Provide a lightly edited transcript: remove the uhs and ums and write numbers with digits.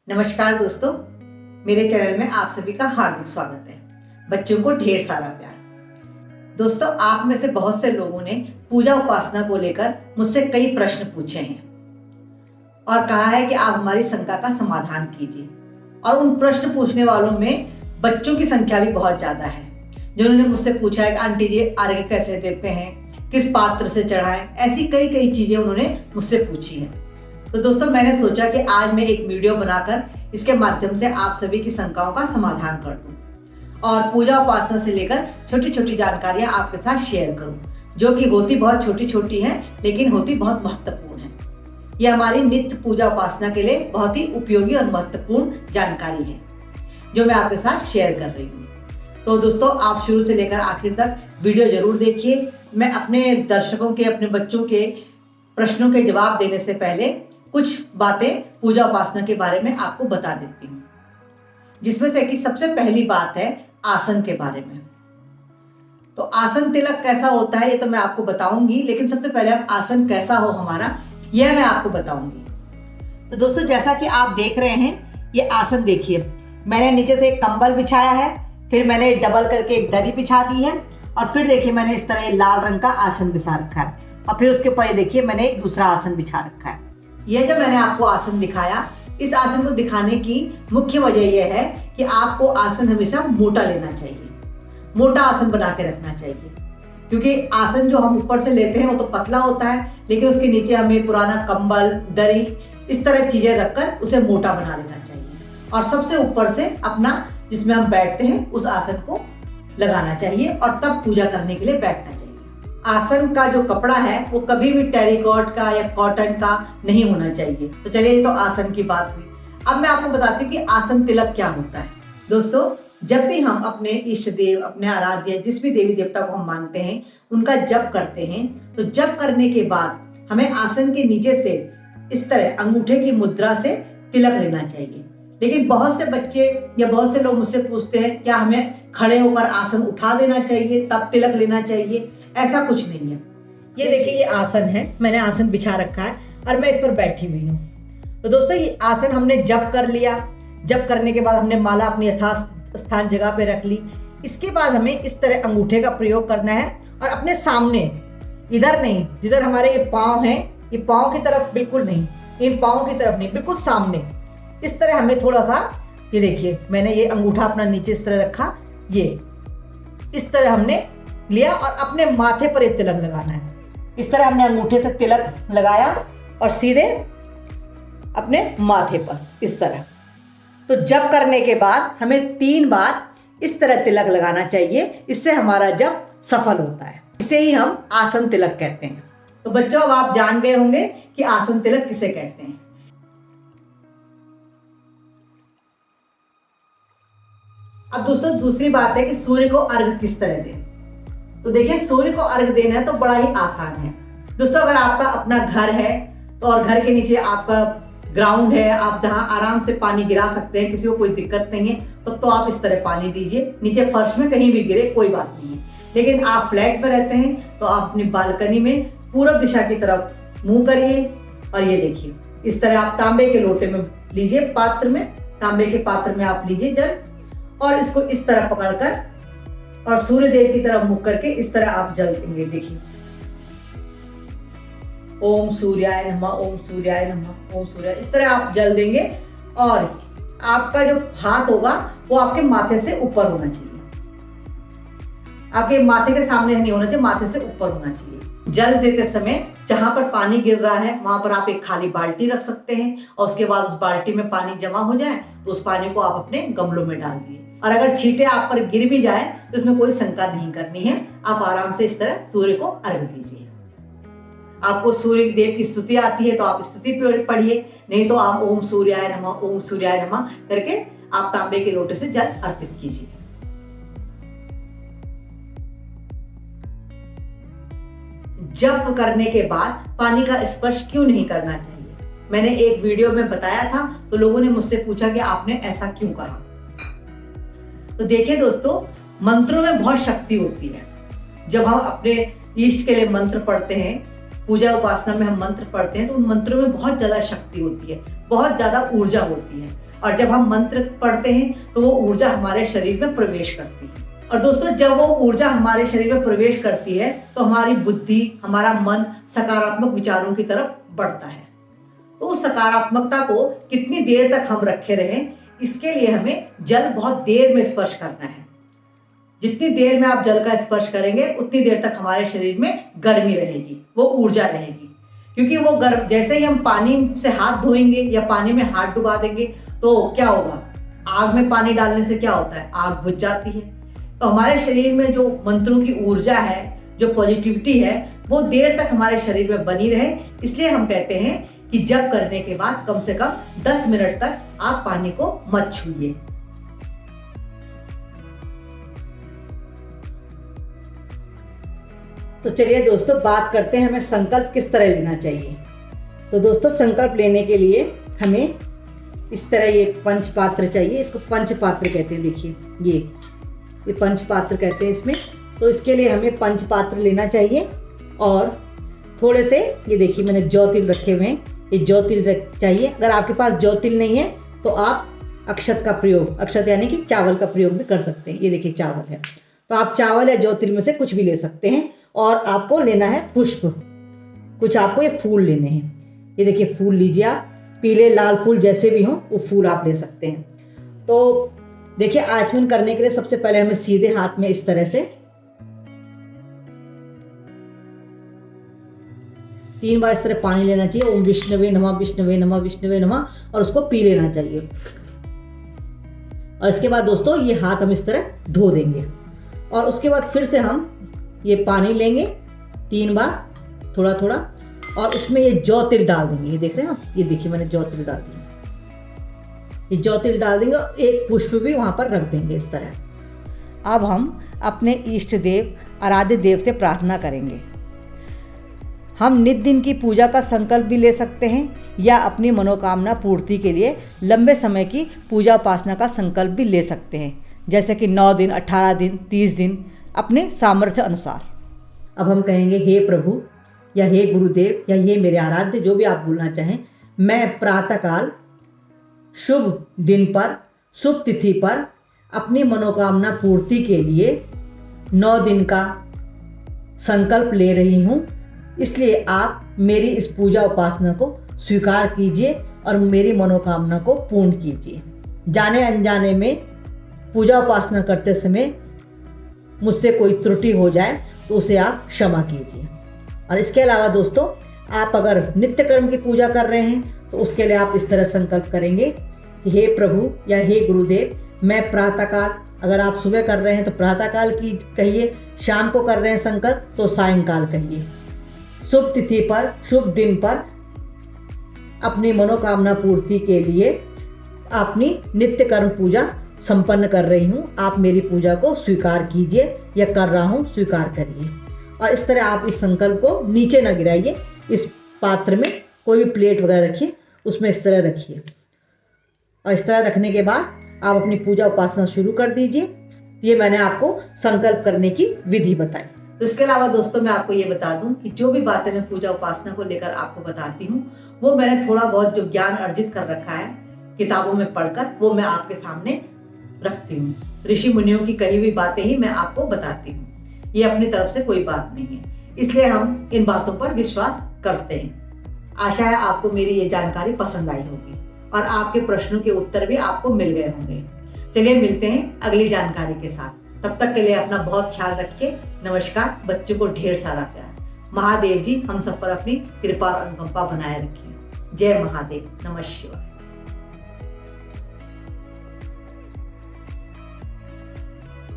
नमस्कार दोस्तों, मेरे चैनल में आप सभी का हार्दिक स्वागत है। बच्चों को ढेर सारा प्यार। दोस्तों, आप में से बहुत से लोगों ने पूजा उपासना को लेकर मुझसे कई प्रश्न पूछे हैं और कहा है कि आप हमारी शंका का समाधान कीजिए। और उन प्रश्न पूछने वालों में बच्चों की संख्या भी बहुत ज्यादा है, जिन्होंने मुझसे पूछा है कि आंटी जी अर्घ्य कैसे देते हैं, किस पात्र से चढ़ाएं, ऐसी कई चीजें उन्होंने मुझसे पूछी हैं। तो दोस्तों, मैंने सोचा कि आज मैं एक वीडियो बनाकर इसके माध्यम से आप सभी की शंकाओं का समाधान कर दूं और पूजा उपासना से लेकर छोटी छोटी जानकारियां आपके साथ शेयर करूं, जो कि होती बहुत छोटी छोटी हैं लेकिन होती बहुत महत्वपूर्ण है। ये हमारी नित्य पूजा उपासना के लिए बहुत ही उपयोगी और महत्वपूर्ण जानकारी है, जो मैं आपके साथ शेयर कर रही हूँ। तो दोस्तों, आप शुरू से लेकर आखिर तक वीडियो जरूर देखिए। मैं अपने दर्शकों के, अपने बच्चों के प्रश्नों के जवाब देने से पहले कुछ बातें पूजा उपासना के बारे में आपको बता देती हूँ, जिसमें से कि सबसे पहली बात है आसन के बारे में। तो आसन तिलक कैसा होता है ये तो मैं आपको बताऊंगी, लेकिन सबसे पहले हम आसन कैसा हो हमारा यह मैं आपको बताऊंगी। तो दोस्तों, जैसा कि आप देख रहे हैं, ये आसन देखिए, मैंने नीचे से एक कंबल बिछाया है, फिर मैंने डबल करके एक दरी बिछा दी है, और फिर देखिए मैंने इस तरह लाल रंग का आसन बिछा रखा है, और फिर उसके ऊपर देखिए मैंने एक दूसरा आसन बिछा रखा है। यह जो मैंने आपको आसन दिखाया, इस आसन को दिखाने की मुख्य वजह यह है कि आपको आसन हमेशा मोटा लेना चाहिए, मोटा आसन बना के रखना चाहिए, क्योंकि आसन जो हम ऊपर से लेते हैं वो तो पतला होता है, लेकिन उसके नीचे हमें पुराना कंबल, दरी, इस तरह चीजें रखकर उसे मोटा बना लेना चाहिए, और सबसे ऊपर से अपना जिसमें हम बैठते हैं उस आसन को लगाना चाहिए, और तब पूजा करने के लिए बैठना चाहिए। आसन का जो कपड़ा है वो कभी भी टेरिकॉट का या कॉटन का नहीं होना चाहिए। तो चलिए, ये तो आसन की बात हुई। अब मैं आपको बताती हूँ कि आसन तिलक क्या होता है। दोस्तों, जब भी हम अपने इष्ट देव, अपने आराध्य, जिस भी देवी देवता को हम मानते हैं, उनका जप करते हैं, तो जप करने के बाद हमें आसन के नीचे से इस तरह अंगूठे की मुद्रा से तिलक लेना चाहिए। लेकिन बहुत से बच्चे या बहुत से लोग मुझसे पूछते हैं क्या हमें खड़े होकर आसन उठा देना चाहिए तब तिलक लेना चाहिए। ऐसा कुछ नहीं है। ये देखिए, ये आसन है, मैंने आसन बिछा रखा है और मैं इस पर बैठी हुई हूँ। तो दोस्तों, ये आसन हमने जप कर लिया, जप करने के बाद हमने माला अपनी यथास्थान जगह पे रख ली। इसके बाद हमें इस तरह अंगूठे का प्रयोग करना है और अपने सामने, इधर नहीं, जिधर हमारे ये पाँव हैं, ये पाँव की तरफ बिल्कुल नहीं, इन पाँव की तरफ नहीं, बिल्कुल सामने इस तरह हमें थोड़ा सा, ये देखिए मैंने ये अंगूठा अपना नीचे इस तरह रखा, ये इस तरह हमने लिया और अपने माथे पर एक तिलक लगाना है। इस तरह हमने अंगूठे से तिलक लगाया और सीधे अपने माथे पर इस तरह। तो जप करने के बाद हमें 3 बार इस तरह तिलक लगाना चाहिए, इससे हमारा जप सफल होता है। इसे ही हम आसन तिलक कहते हैं। तो बच्चों, अब आप जान गए होंगे कि आसन तिलक किसे कहते हैं। अब दोस्तों, दूसरी बात है कि सूर्य को अर्घ्य किस तरह दें। तो देखिए, सूर्य को अर्घ्य देना है तो बड़ा ही आसान है। दोस्तों, अगर आपका अपना घर है तो, और घर के नीचे आपका ग्राउंड है, आप जहां आराम से पानी गिरा सकते हैं, किसी को कोई दिक्कत नहीं है, तो आप इस तरह पानी दीजिए। नीचे फर्श में कहीं भी गिरे कोई बात नहीं है। लेकिन आप फ्लैट पर रहते हैं तो आप अपनी बालकनी में पूर्व दिशा की तरफ मुंह करिए, और ये देखिए इस तरह आप तांबे के लोटे में लीजिए, पात्र में, तांबे के पात्र में आप लीजिए जल, और इसको इस तरह पकड़कर और सूर्य देव की तरफ मुख करके इस तरह आप जल देंगे। देखिए, ओम सूर्याय नमः, ओम सूर्याय नमः, ओम सूर्याय, इस तरह आप जल देंगे। और आपका जो हाथ होगा वो आपके माथे से ऊपर होना चाहिए, आपके माथे के सामने नहीं होना चाहिए, माथे से ऊपर होना चाहिए। जल देते समय जहां पर पानी गिर रहा है वहां पर आप एक खाली बाल्टी रख सकते हैं, और उसके बाद उस बाल्टी में पानी जमा हो जाए तो उस पानी को आप अपने गमलों में डाल दिए, और अगर छींटे आप पर गिर भी जाए तो इसमें कोई शंका नहीं करनी है। आप आराम से इस तरह सूर्य को अर्घ्य दीजिए। आपको सूर्य देव की स्तुति आती है तो आप स्तुति पढ़िए, नहीं तो आप ओम सूर्याय नमः, ओम सूर्याय नमः करके आप तांबे के लोटे से जल अर्पित कीजिए। जप करने के बाद पानी का स्पर्श क्यों नहीं करना चाहिए, मैंने एक वीडियो में बताया था, तो लोगों ने मुझसे पूछा कि आपने ऐसा क्यों कहा। तो देखिए दोस्तों, मंत्रों में बहुत शक्ति होती है। जब हम अपने इष्ट के लिए मंत्र पढ़ते हैं, पूजा उपासना में हम मंत्र पढ़ते हैं, तो उन मंत्रों में बहुत ज्यादा शक्ति होती है, बहुत ज्यादा ऊर्जा होती है। और जब हम मंत्र पढ़ते हैं तो वो ऊर्जा हमारे शरीर में प्रवेश करती है। और दोस्तों, जब वो ऊर्जा हमारे शरीर में प्रवेश करती है तो हमारी बुद्धि, हमारा मन सकारात्मक विचारों की तरफ बढ़ता है। तो उस सकारात्मकता को कितनी देर तक हम रखे रहें, इसके लिए हमें जल बहुत देर में स्पर्श करना है। जितनी देर में आप जल का स्पर्श करेंगे उतनी देर तक हमारे शरीर में गर्मी रहेगी, वो ऊर्जा रहेगी। क्योंकि वो गर्म, जैसे ही हम पानी से हाथ धोएंगे या पानी में हाथ डुबा देंगे तो क्या होगा, आग में पानी डालने से क्या होता है, आग बुझ जाती है। तो हमारे शरीर में जो मंत्रों की ऊर्जा है, जो पॉजिटिविटी है, वो देर तक हमारे शरीर में बनी रहे। इसलिए हम कहते हैं कि जप करने के बाद कम से कम 10 मिनट तक आप पानी को मत छूइए। तो चलिए दोस्तों, बात करते हैं हमें संकल्प किस तरह लेना चाहिए। तो दोस्तों, संकल्प लेने के लिए हमें इस तरह ये पंचपात्र चाहिए। इसको पंचपात्र कहते हैं। देखिए ये पंचपात्र कहते हैं इसमें। तो इसके लिए हमें पंचपात्र लेना चाहिए और थोड़े से, ये देखिए मैंने जौ तिल रखे हुए हैं, ये जौ तिल चाहिए। अगर आपके पास जौ तिल नहीं है तो आप अक्षत का प्रयोग, अक्षत यानी कि चावल का प्रयोग भी कर सकते हैं। ये देखिए चावल है, तो आप चावल या जौ तिल में से कुछ भी ले सकते हैं। और आपको लेना है पुष्प, कुछ आपको ये फूल लेने हैं। ये देखिए फूल लीजिए आप, पीले लाल फूल जैसे भी हों वो फूल आप ले सकते हैं। तो देखिए, आचमन करने के लिए सबसे पहले हमें सीधे हाथ में इस तरह से 3 बार इस तरह पानी लेना चाहिए। ओम विष्णवे नमः, विष्णवे नमः, विष्णवे नमः, और उसको पी लेना चाहिए। और इसके बाद दोस्तों ये हाथ हम इस तरह धो देंगे और उसके बाद फिर से हम ये पानी लेंगे 3 बार थोड़ा थोड़ा, और उसमें ये जौ तिल डाल देंगे। ये देख रहे हैं आप, ये देखिए मैंने जौ तिल डाल दिया। ये जौ तिल डाल देंगे और एक पुष्प भी वहाँ पर रख देंगे इस तरह। अब हम अपने इष्ट देव, आराध्य देव से प्रार्थना करेंगे। हम नित दिन की पूजा का संकल्प भी ले सकते हैं या अपनी मनोकामना पूर्ति के लिए लंबे समय की पूजा उपासना का संकल्प भी ले सकते हैं, जैसे कि 9 दिन, 18 दिन, 30 दिन, अपने सामर्थ्य अनुसार। अब हम कहेंगे, हे प्रभु या हे गुरुदेव या हे मेरे आराध्य, जो भी आप बोलना चाहें, मैं प्रातःकाल शुभ दिन पर, शुभ तिथि पर अपनी मनोकामना पूर्ति के लिए 9 दिन का संकल्प ले रही हूँ। इसलिए आप मेरी इस पूजा उपासना को स्वीकार कीजिए और मेरी मनोकामना को पूर्ण कीजिए। जाने अनजाने में पूजा उपासना करते समय मुझसे कोई त्रुटि हो जाए तो उसे आप क्षमा कीजिए। और इसके अलावा दोस्तों, आप अगर नित्य कर्म की पूजा कर रहे हैं तो उसके लिए आप इस तरह संकल्प करेंगे, हे प्रभु या हे गुरुदेव, मैं प्रातःकाल, अगर आप सुबह कर रहे हैं तो प्रातःकाल की कहिए, शाम को कर रहे हैं संकल्प तो सायंकाल कहिए, शुभ तिथि पर, शुभ दिन पर अपनी मनोकामना पूर्ति के लिए अपनी नित्य कर्म पूजा संपन्न कर रही हूँ। आप मेरी पूजा को स्वीकार कीजिए या कर रहा हूँ, स्वीकार करिए। और इस तरह आप इस संकल्प को नीचे ना गिराइए, इस पात्र में कोई भी प्लेट वगैरह रखिए, उसमें इस तरह रखिए। और इस तरह रखने के बाद आप अपनी पूजा उपासना शुरू कर दीजिए। ये मैंने आपको संकल्प करने की विधि बताई। तो इसके अलावा दोस्तों, मैं आपको ये बता दूं कि जो भी बातें मैं पूजा उपासना को लेकर आपको बताती हूँ वो मैंने थोड़ा बहुत जो ज्ञान अर्जित कर रखा है किताबों में पढ़कर, वो मैं आपके सामने रखती हूँ। ऋषि मुनियों की कही हुई बातें ही मैं आपको बताती हूँ। ये अपनी तरफ से कोई बात नहीं है, इसलिए हम इन बातों पर विश्वास करते हैं। आशा है आपको मेरी ये जानकारी पसंद आई होगी और आपके प्रश्नों के उत्तर भी आपको मिल गए होंगे। चलिए मिलते हैं अगली जानकारी के साथ। तब तक के लिए अपना बहुत ख्याल रखिए। नमस्कार। बच्चों को ढेर सारा प्यार। महादेव जी हम सब पर अपनी कृपा और अनुकंपा बनाए रखिए। जय महादेव। नमः शिवाय।